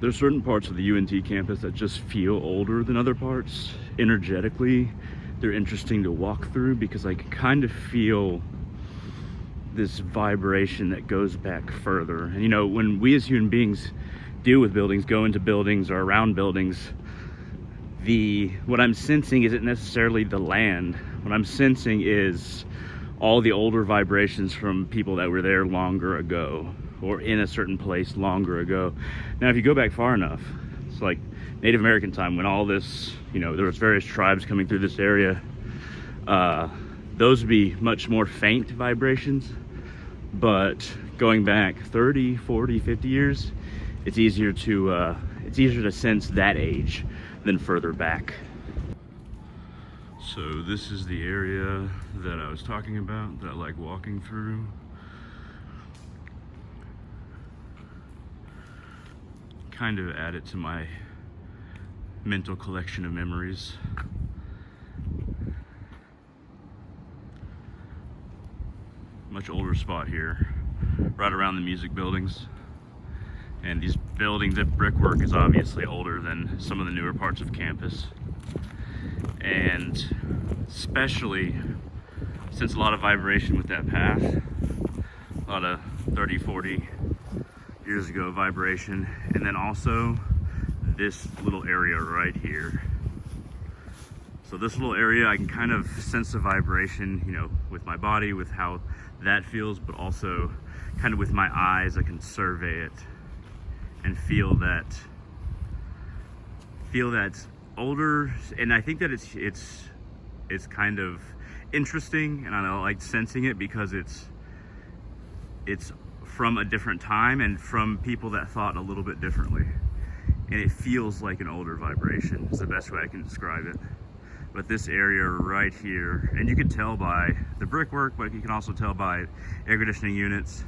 there's certain parts of the UNT campus that just feel older than other parts. Energetically, they're interesting to walk through because I can kind of feel this vibration that goes back further. And you know, when we as human beings deal with buildings, go into buildings or around buildings, what I'm sensing isn't necessarily the land. What I'm sensing is all the older vibrations from people that were there longer ago, or in a certain place longer ago. Now, if you go back far enough, it's like Native American time when all this, you know, there was various tribes coming through this area. Those would be much more faint vibrations. But going back 30, 40, 50 years, it's easier to sense that age than further back. So this is the area that I was talking about, that I like walking through. Kind of add it to my mental collection of memories. Much older spot here, right around the music buildings. And these buildings, the brickwork is obviously older than some of the newer parts of campus. And especially since a lot of vibration with that path, a lot of 30, 40 years ago vibration. And then also this little area right here. So this little area, I can kind of sense the vibration, you know, with my body, with how that feels, but also kind of with my eyes, I can survey it and feel that older. And I think that it's kind of interesting, and I like sensing it because it's from a different time and from people that thought a little bit differently, and it feels like an older vibration is the best way I can describe it. But this area right here, and you can tell by the brickwork, but you can also tell by air conditioning units.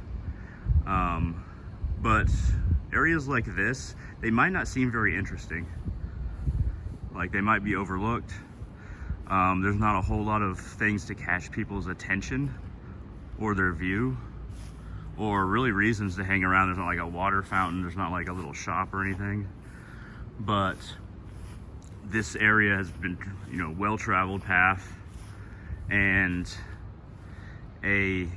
But areas like this, they might not seem very interesting. Like they might be overlooked. There's not a whole lot of things to catch people's attention or their view, or really reasons to hang around. There's not like a water fountain, there's not like a little shop or anything. But this area has been, you know, well-traveled path, and a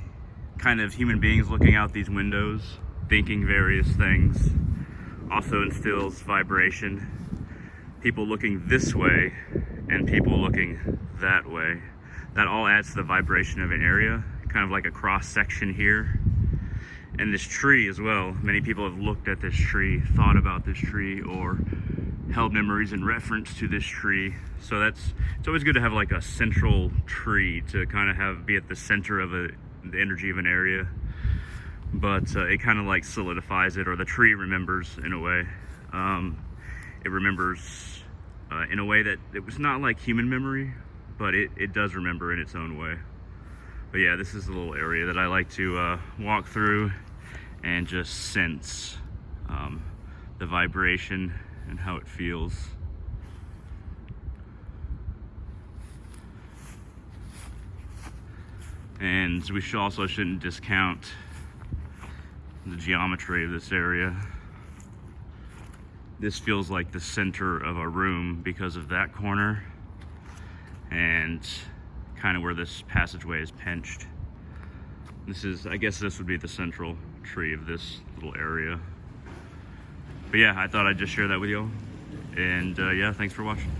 kind of human beings looking out these windows, thinking various things, also instills vibration. People looking this way and people looking that way, that all adds to the vibration of an area, kind of like a cross section here. And this tree as well, many people have looked at this tree, thought about this tree, or held memories in reference to this tree. So it's always good to have like a central tree to kind of be at the center of the energy of an area. But it kind of like solidifies it, or the tree remembers in a way. It remembers in a way that it was not like human memory, but it does remember in its own way. But yeah, this is a little area that I like to walk through and just sense the vibration and how it feels. And we shouldn't discount the geometry of this area. This feels like the center of a room because of that corner and kind of where this passageway is pinched. I guess this would be the central tree of this little area. But yeah, I thought I'd just share that with y'all. And yeah, thanks for watching.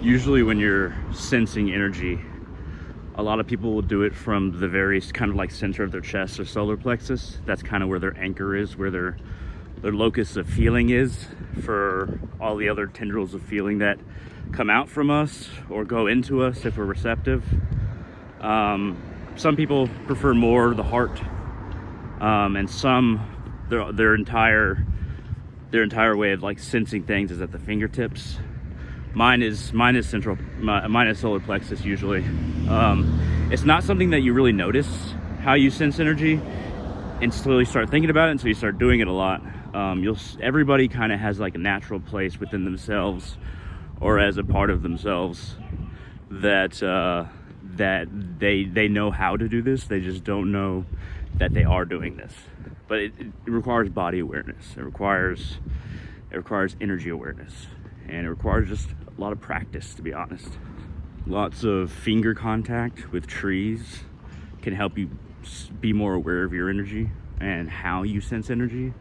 Usually when you're sensing energy, a lot of people will do it from the very kind of like center of their chest or solar plexus. That's kind of where their anchor is, where their locus of feeling is for all the other tendrils of feeling that come out from us or go into us if we're receptive. Some people prefer more the heart, and some their entire their entire way of like sensing things is at the fingertips. Mine is solar plexus usually. It's not something that you really notice how you sense energy until you start thinking about it, until you start doing it a lot. Everybody kind of has like a natural place within themselves or as a part of themselves that they know how to do this. They just don't know that they are doing this. But it requires body awareness. It requires energy awareness, and it requires just a lot of practice, to be honest. Lots of finger contact with trees can help you be more aware of your energy and how you sense energy. It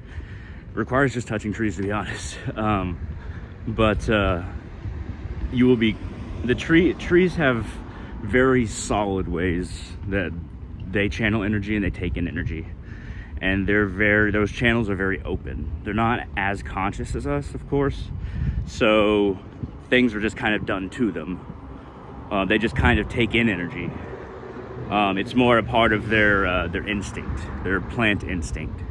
requires just touching trees, to be honest. Trees have very solid ways that they channel energy and they take in energy, and those channels are very open. They're not as conscious as us, of course, so things are just kind of done to them. They just kind of take in energy. It's more a part of their instinct, their plant instinct,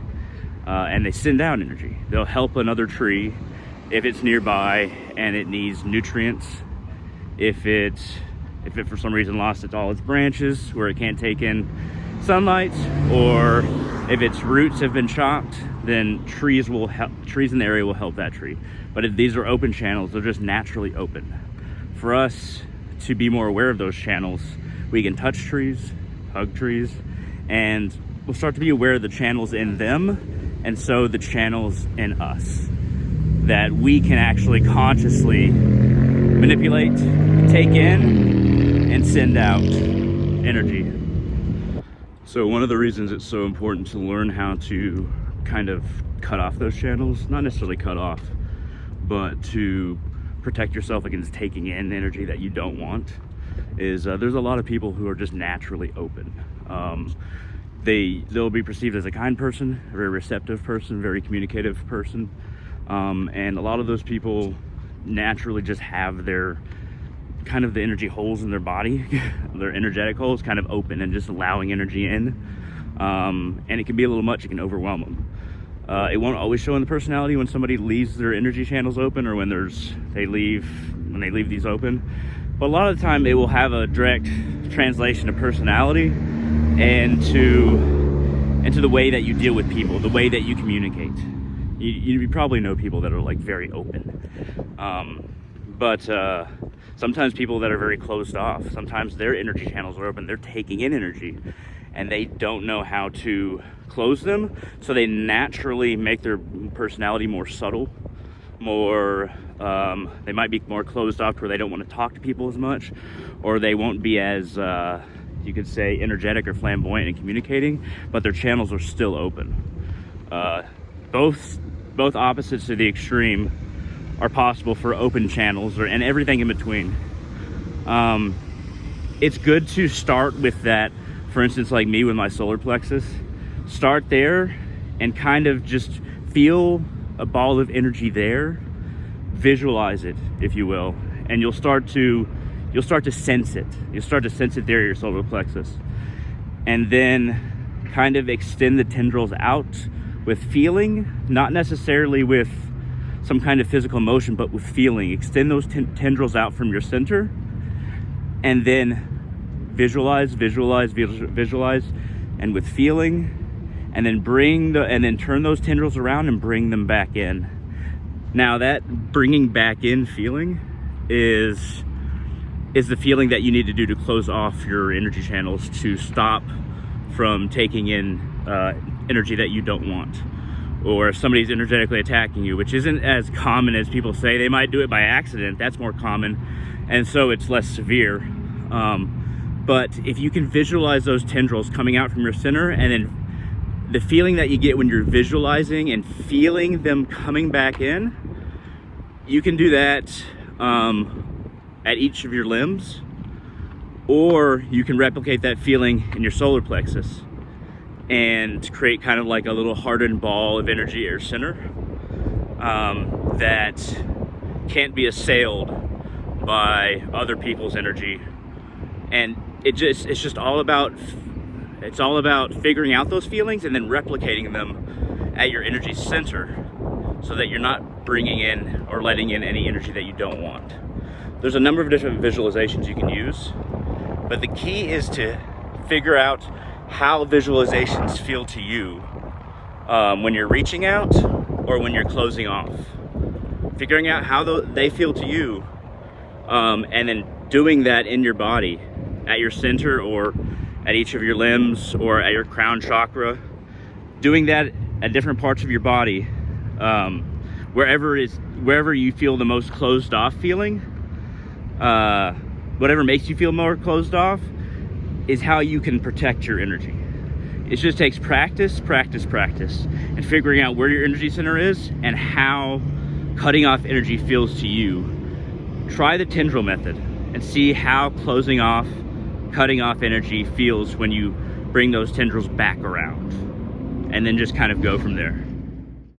and they send out energy. They'll help another tree if it's nearby and it needs nutrients. If it for some reason lost all its branches where it can't take in sunlight, or if its roots have been chopped, then trees in the area will help that tree. But if these are open channels, they're just naturally open. For us to be more aware of those channels, we can touch trees, hug trees, and we'll start to be aware of the channels in them, and so the channels in us, that we can actually consciously manipulate, take in, and send out energy. So one of the reasons it's so important to learn how to kind of cut off those channels, not necessarily cut off, but to protect yourself against taking in energy that you don't want, is there's a lot of people who are just naturally open. They'll be perceived as a kind person, a very receptive person, very communicative person, and a lot of those people naturally just have their kind of the energy holes in their body, their energetic holes kind of open and just allowing energy in, and it can be a little much. It can overwhelm them. It won't always show in the personality when somebody leaves their energy channels open, or when they leave these open, but a lot of the time it will have a direct translation of personality and to the way that you deal with people, the way that you communicate. You probably know people that are like very open, but sometimes people that are very closed off, sometimes their energy channels are open, they're taking in energy and they don't know how to close them, so they naturally make their personality more subtle, they might be more closed off where they don't want to talk to people as much, or they won't be as you could say energetic or flamboyant in communicating, but their channels are still open. Both opposites to the extreme are possible for open channels, and everything in between. It's good to start with that. For instance, like me with my solar plexus, start there and kind of just feel a ball of energy there, visualize it, if you will, and you'll start to sense it. You'll start to sense it there at your solar plexus, and then kind of extend the tendrils out with feeling, not necessarily with some kind of physical motion, but with feeling. Extend those tendrils out from your center, and then visualize, and with feeling, and then turn those tendrils around and bring them back in. Now that bringing back in feeling is the feeling that you need to do to close off your energy channels, to stop from taking in energy that you don't want, or if somebody's energetically attacking you, which isn't as common as people say. They might do it by accident, that's more common, and so it's less severe. But if you can visualize those tendrils coming out from your center, and then the feeling that you get when you're visualizing and feeling them coming back in, you can do that at each of your limbs, or you can replicate that feeling in your solar plexus and create kind of like a little hardened ball of energy at your center that can't be assailed by other people's energy. And it's all about figuring out those feelings and then replicating them at your energy center, so that you're not bringing in or letting in any energy that you don't want. There's a number of different visualizations you can use, but the key is to figure out how visualizations feel to you when you're reaching out or when you're closing off. Figuring out how they feel to you, and then doing that in your body, at your center or at each of your limbs or at your crown chakra. Doing that at different parts of your body, wherever you feel the most closed off feeling, whatever makes you feel more closed off is how you can protect your energy. It just takes practice, and figuring out where your energy center is and how cutting off energy feels to you. Try the tendril method and see how closing off, cutting off energy feels when you bring those tendrils back around, and then just kind of go from there.